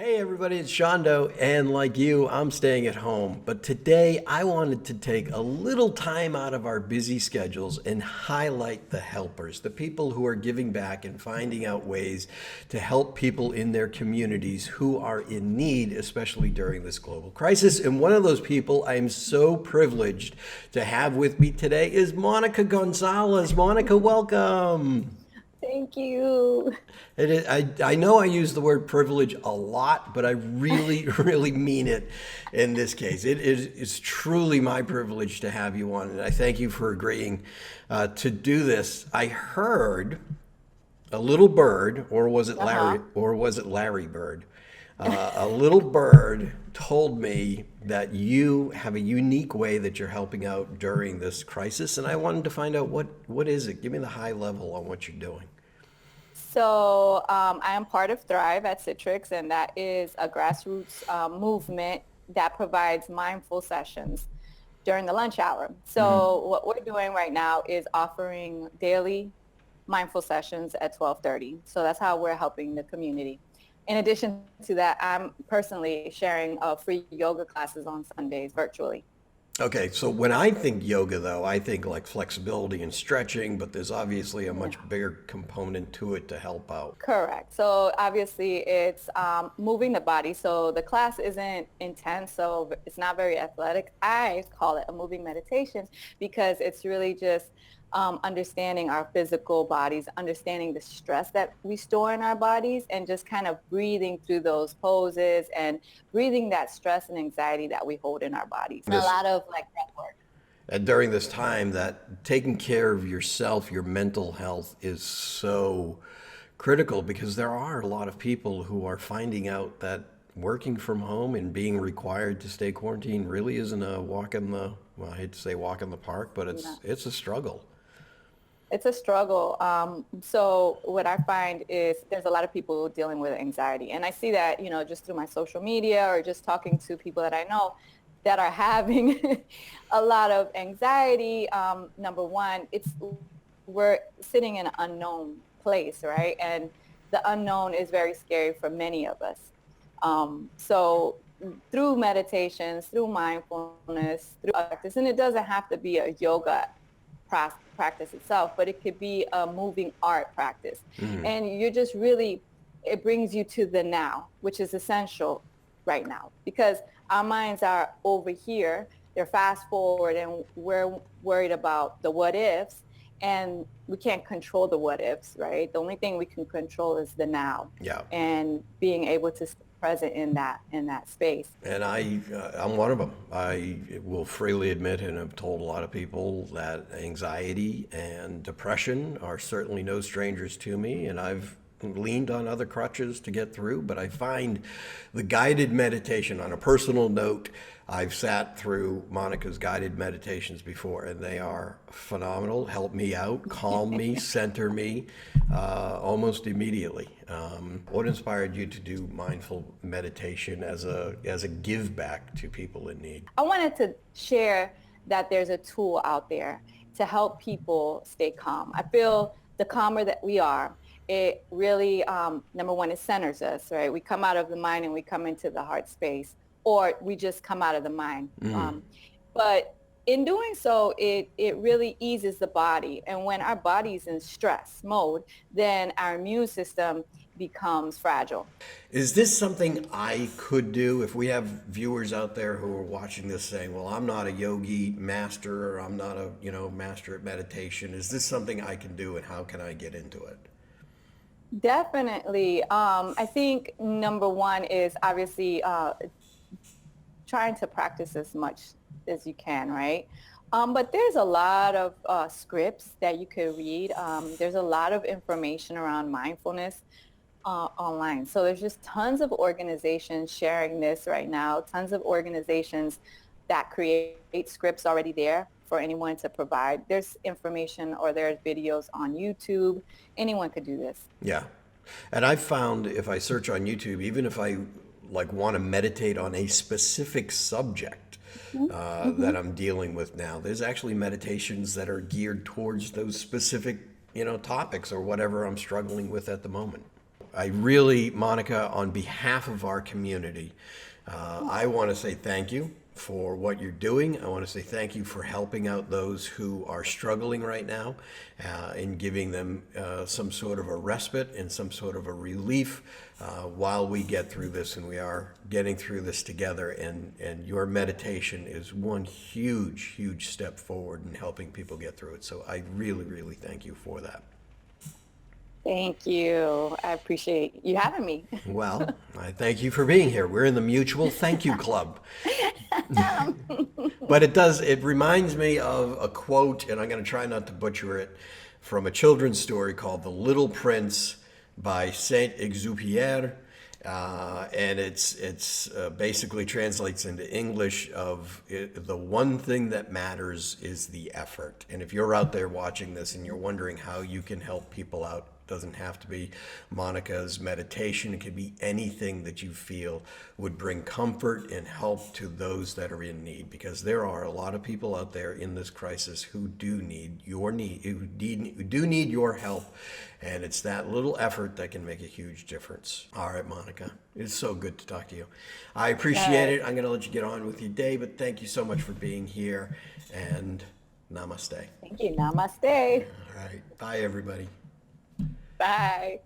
Hey everybody, it's SeanDo, and like you, I'm staying at home. But today I wanted to take a little time out of our busy schedules and highlight the helpers, the people who are giving back and finding out ways to help people in their communities who are in need, especially during this global crisis. And one of those people I am so privileged to have with me today is Monica Gonzales. Monica, welcome. Thank you. I know I use the word privilege a lot, but I really, really mean it in this case. It's truly my privilege to have you on, and I thank you for agreeing to do this. I heard a little bird, or was it Uh-huh. Larry Bird? A little bird told me that you have a unique way that you're helping out during this crisis, and I wanted to find out what is it? Give me the high level on what you're doing. I am part of Thrive at Citrix, and that is a grassroots movement that provides mindful sessions during the lunch hour. So what we're doing right now is offering daily mindful sessions at 12:30. So that's how we're helping the community. In addition to that, I'm personally sharing free yoga classes on Sundays virtually. Okay, so when I think yoga, though, I think like flexibility and stretching, but there's obviously a much bigger component to it to help out. Correct. So obviously it's moving the body. So the class isn't intense, so it's not very athletic. I call it a moving meditation because it's really just understanding our physical bodies, understanding the stress that we store in our bodies, and just kind of breathing through those poses and breathing that stress and anxiety that we hold in our bodies. And a This lot of like breath work. and during this time, that taking care of yourself, your mental health is so critical because there are a lot of people who are finding out that working from home and being required to stay quarantined really isn't a walk in the, well, I hate to say walk in the park, but it's a struggle. It's a struggle. So what I find is there's a lot of people dealing with anxiety. And I see that, just through my social media or just talking to people that I know that are having a lot of anxiety. Number one, we're sitting in an unknown place, right? And the unknown is very scary for many of us. So through meditations, through mindfulness, through practice, and it doesn't have to be a yoga practice itself, but it could be a moving art practice. And you're just really, it brings you to the now, which is essential right now because our minds are over here. They're fast forward and we're worried about the what ifs and we can't control the what ifs, right? The only thing we can control is the now Yeah. and being able to stay present in that space. And I'm one of them. I will freely admit, and have told a lot of people that anxiety and depression are certainly no strangers to me, and I've leaned on other crutches to get through, but I find the guided meditation on a personal note. I've sat through Monica's guided meditations before, and they are phenomenal. Help me out, calm me, center me almost immediately. What inspired you to do mindful meditation as a give back to people in need? I wanted to share that there's a tool out there to help people stay calm. I feel the calmer that we are, it really, number one, it centers us, right? We come out of the mind and we come into the heart space, or we just come out of the mind. But in doing so, it really eases the body. And when our body's in stress mode, then our immune system becomes fragile. Is this something I could do if we have viewers out there who are watching this saying, well, I'm not a yogi master or I'm not a, master at meditation. Is this something I can do and how can I get into it? Definitely. I think number one is obviously trying to practice as much as you can, right? But there's a lot of scripts that you could read. There's a lot of information around mindfulness online. So there's just tons of organizations sharing this right now, tons of organizations that create scripts already there for anyone to provide. There's information or there's videos on YouTube. Anyone could do this. Yeah. And I've found if I search on YouTube, even if I like want to meditate on a specific subject that I'm dealing with now, there's actually meditations that are geared towards those specific, topics or whatever I'm struggling with at the moment. I really, Monica, on behalf of our community, I want to say thank you for what you're doing. I want to say thank you for helping out those who are struggling right now and giving them some sort of a respite and some sort of a relief while we get through this. And we are getting through this together. And your meditation is one huge, huge step forward in helping people get through it. So I really, really thank you for that. Thank you. I appreciate you having me. Well, I thank you for being here. We're in the Mutual Thank You Club. But it reminds me of a quote, and I'm going to try not to butcher it, from a children's story called The Little Prince by Saint-Exupéry. And it's basically translates into English of the one thing that matters is the effort. And if you're out there watching this and you're wondering how you can help people out, doesn't have to be Monica's meditation. It could be anything that you feel would bring comfort and help to those that are in need, because there are a lot of people out there in this crisis who do need your help, and it's that little effort that can make a huge difference. All right, Monica, it's so good to talk to you. I appreciate it. I'm going to let you get on with your day, but thank you so much for being here, and namaste. Thank you. Namaste. All right, bye everybody. Bye.